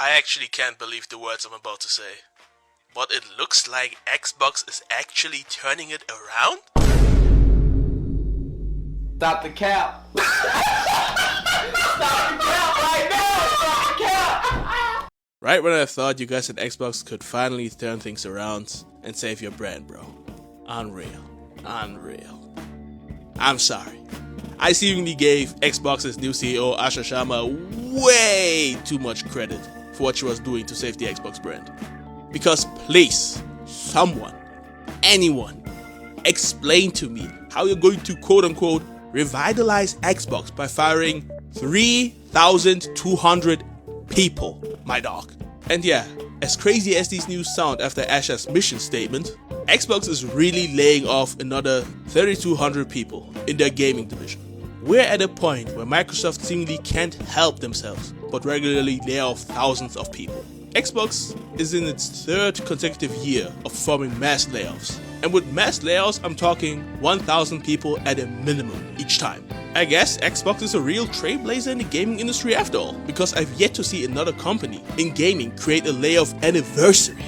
I actually can't believe the words I'm about to say. But it looks like Xbox is actually turning it around? Stop the cap. Stop the cap right now. Stop the cap. Right when I thought you guys at Xbox could finally turn things around and save your brand, bro. Unreal. Unreal. I'm sorry. I seemingly gave Xbox's new CEO Asha Sharma way too much credit for what she was doing to save the Xbox brand. Because please, someone, anyone, explain to me how you're going to quote-unquote revitalize Xbox by firing 3,200 people, my dog. And yeah, as crazy as these news sound after Asha's mission statement, Xbox is really laying off another 3,200 people in their gaming division. We're at a point where Microsoft seemingly can't help themselves but regularly lay off thousands of people. Xbox is in its third consecutive year of performing mass layoffs. And with mass layoffs, I'm talking 1,000 people at a minimum each time. I guess Xbox is a real trailblazer in the gaming industry after all, because I've yet to see another company in gaming create a layoff anniversary.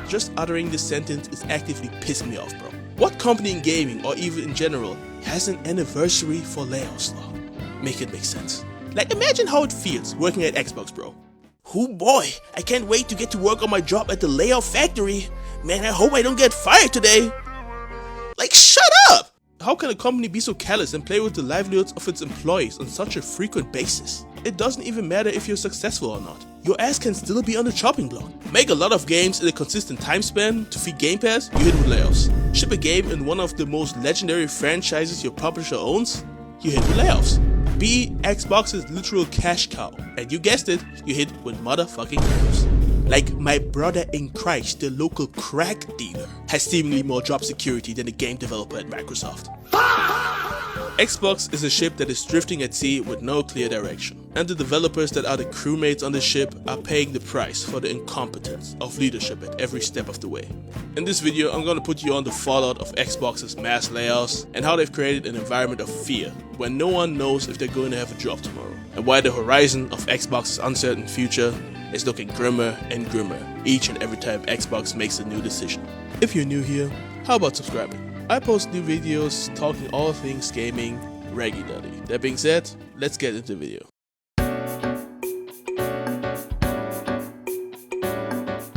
Just uttering this sentence is actively pissing me off, bro. What company in gaming, or even in general, has an anniversary for layoffs law? Make it make sense. Like, imagine how it feels working at Xbox, bro. Oh boy, I can't wait to get to work on my job at the layoff factory. Man, I hope I don't get fired today. Like, shut up! How can a company be so callous and play with the livelihoods of its employees on such a frequent basis? It doesn't even matter if you're successful or not. Your ass can still be on the chopping block. Make a lot of games in a consistent time span to feed Game Pass, you hit with layoffs. Ship a game in one of the most legendary franchises your publisher owns, you hit with layoffs. Be Xbox's literal cash cow, and you guessed it, you hit with motherfucking layoffs. Like my brother in Christ, the local crack dealer, has seemingly more job security than a game developer at Microsoft. Xbox is a ship that is drifting at sea with no clear direction, and the developers that are the crewmates on the ship are paying the price for the incompetence of leadership at every step of the way. In this video, I'm gonna put you on the fallout of Xbox's mass layoffs and how they've created an environment of fear where no one knows if they're going to have a job tomorrow, and why the horizon of Xbox's uncertain future is looking grimmer and grimmer each and every time Xbox makes a new decision. If you're new here, how about subscribing? I post new videos talking all things gaming regularly. That being said, let's get into the video.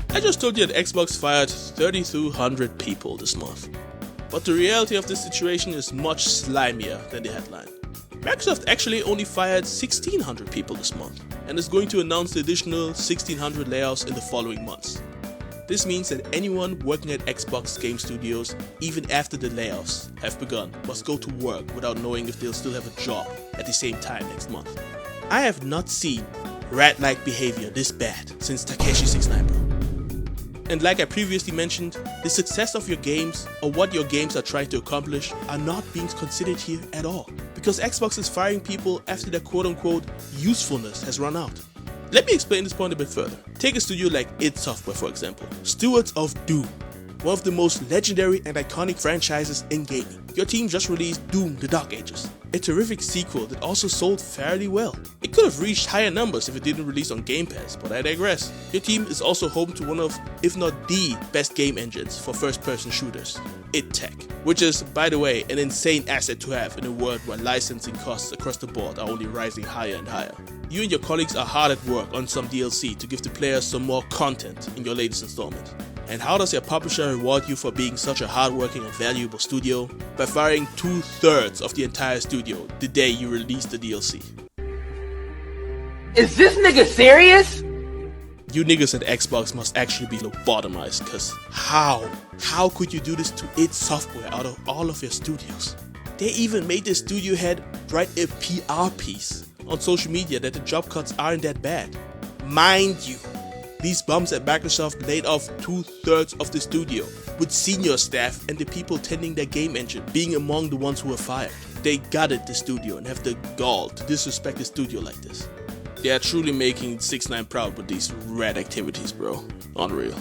I just told you that Xbox fired 3,200 people this month. But the reality of this situation is much slimier than the headline. Microsoft actually only fired 1,600 people this month and is going to announce the additional 1,600 layoffs in the following months. This means that anyone working at Xbox Game Studios, even after the layoffs have begun, must go to work without knowing if they'll still have a job at the same time next month. I have not seen rat-like behavior this bad since Takeshi 69, bro. And like I previously mentioned, the success of your games or what your games are trying to accomplish are not being considered here at all, because Xbox is firing people after their quote-unquote usefulness has run out. Let me explain this point a bit further. Take a studio like id Software, for example. Stewards of Doom, one of the most legendary and iconic franchises in gaming. Your team just released Doom: The Dark Ages, a terrific sequel that also sold fairly well. It could have reached higher numbers if it didn't release on Game Pass, but I digress. Your team is also home to one of, if not the best game engines for first-person shooters, id Tech, which is, by the way, an insane asset to have in a world where licensing costs across the board are only rising higher and higher. You and your colleagues are hard at work on some DLC to give the players some more content in your latest installment. And how does your publisher reward you for being such a hardworking and valuable studio? By firing 2/3 of the entire studio the day you release the DLC. Is this nigga serious? You niggas at Xbox must actually be lobotomized, cause how could you do this to id Software out of all of your studios? They even made the studio head write a PR piece on social media that the job cuts aren't that bad. Mind you, these bums at Microsoft laid off 2/3 of the studio, with senior staff and the people tending their game engine being among the ones who were fired. They gutted the studio and have the gall to disrespect the studio like this. They are truly making 6ix9ine proud with these rad activities, bro. Unreal.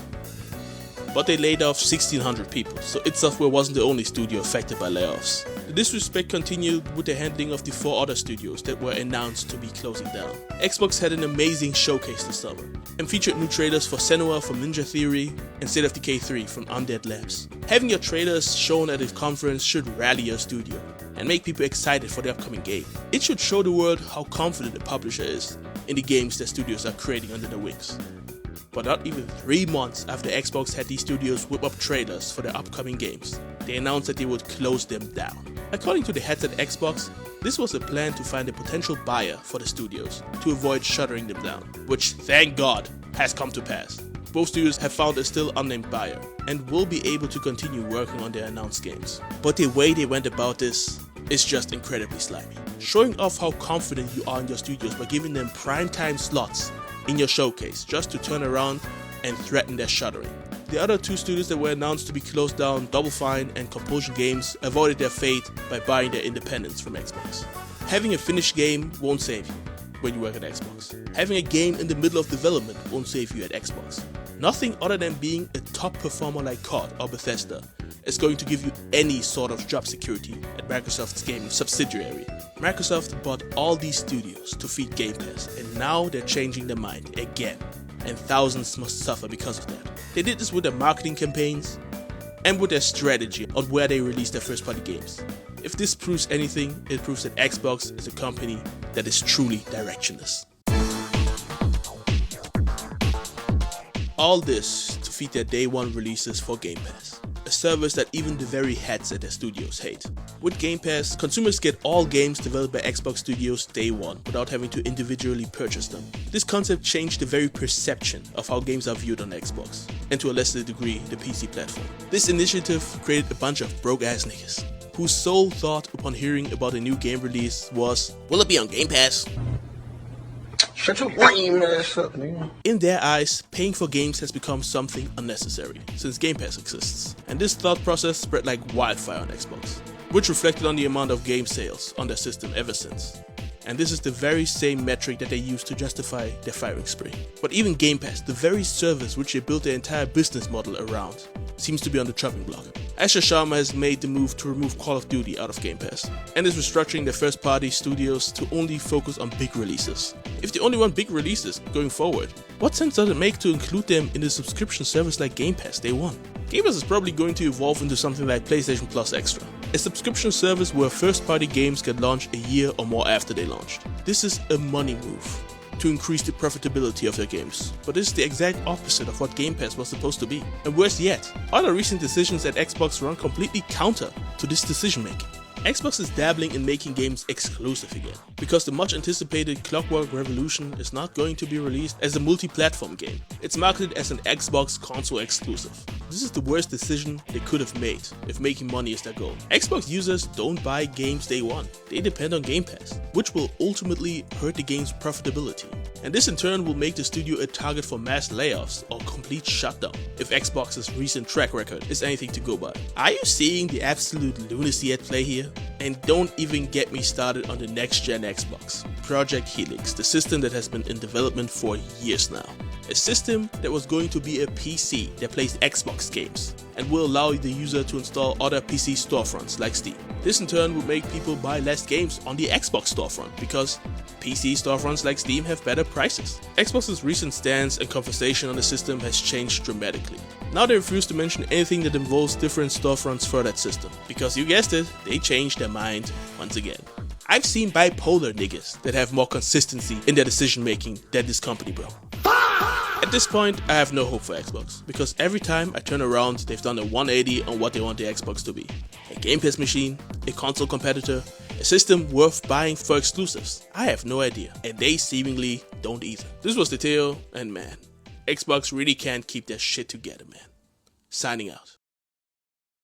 But they laid off 1,600 people, so id Software wasn't the only studio affected by layoffs. The disrespect continued with the handling of the 4 other studios that were announced to be closing down. Xbox had an amazing showcase this summer and featured new trailers for Senua from Ninja Theory and State of Decay 3 from Undead Labs. Having your trailers shown at a conference should rally your studio and make people excited for the upcoming game. It should show the world how confident the publisher is in the games that studios are creating under their wings. But not even 3 months after Xbox had these studios whip up trailers for their upcoming games, they announced that they would close them down. According to the heads at Xbox, this was a plan to find a potential buyer for the studios to avoid shuttering them down, which thank God has come to pass. Both studios have found a still unnamed buyer and will be able to continue working on their announced games. But the way they went about this is just incredibly slimy. Showing off how confident you are in your studios by giving them primetime slots in your showcase just to turn around and threaten their shuttering. The other 2 studios that were announced to be closed down, Double Fine and Compulsion Games, avoided their fate by buying their independence from Xbox. Having a finished game won't save you when you work at Xbox. Having a game in the middle of development won't save you at Xbox. Nothing other than being a top performer like COD or Bethesda is going to give you any sort of job security at Microsoft's gaming subsidiary. Microsoft bought all these studios to feed Game Pass, and now they're changing their mind again, and thousands must suffer because of that. They did this with their marketing campaigns and with their strategy on where they release their first-party games. If this proves anything, it proves that Xbox is a company that is truly directionless. All this to feed their day 1 releases for Game Pass, a service that even the very heads at their studios hate. With Game Pass, consumers get all games developed by Xbox Studios day 1 without having to individually purchase them. This concept changed the very perception of how games are viewed on Xbox, and to a lesser degree, the PC platform. This initiative created a bunch of broke-ass niggas, whose sole thought upon hearing about a new game release was, will it be on Game Pass? Shut your lame ass up, nigga. In their eyes, paying for games has become something unnecessary, since Game Pass exists. And this thought process spread like wildfire on Xbox, which reflected on the amount of game sales on their system ever since. And this is the very same metric that they use to justify their firing spree. But even Game Pass, the very service which they built their entire business model around, seems to be on the chopping block. Asha Sharma has made the move to remove Call of Duty out of Game Pass, and is restructuring their first-party studios to only focus on big releases. If they only want big releases going forward, what sense does it make to include them in a subscription service like Game Pass day 1? Game Pass is probably going to evolve into something like PlayStation Plus Extra, a subscription service where first-party games get launched a year or more after they launched. This is a money move to increase the profitability of their games, but this is the exact opposite of what Game Pass was supposed to be. And worse yet, other recent decisions at Xbox run completely counter to this decision making. Xbox is dabbling in making games exclusive again, because the much anticipated Clockwork Revolution is not going to be released as a multi-platform game. It's marketed as an Xbox console exclusive. This is the worst decision they could have made if making money is their goal. Xbox users don't buy games day 1, they depend on Game Pass, which will ultimately hurt the game's profitability. And this in turn will make the studio a target for mass layoffs or complete shutdown, if Xbox's recent track record is anything to go by. Are you seeing the absolute lunacy at play here? And don't even get me started on the next-gen Xbox, Project Helix, the system that has been in development for years now. A system that was going to be a PC that plays Xbox games and will allow the user to install other PC storefronts like Steam. This in turn would make people buy less games on the Xbox storefront because PC storefronts like Steam have better prices. Xbox's recent stance and conversation on the system has changed dramatically. Now they refuse to mention anything that involves different storefronts for that system, because you guessed it, they changed their mind once again. I've seen bipolar niggas that have more consistency in their decision making than this company, bro. At this point, I have no hope for Xbox, because every time I turn around, they've done a 180 on what they want the Xbox to be. A Game Pass machine, a console competitor, a system worth buying for exclusives. I have no idea, and they seemingly don't either. This was the tale, and man, Xbox really can't keep their shit together, man. Signing out.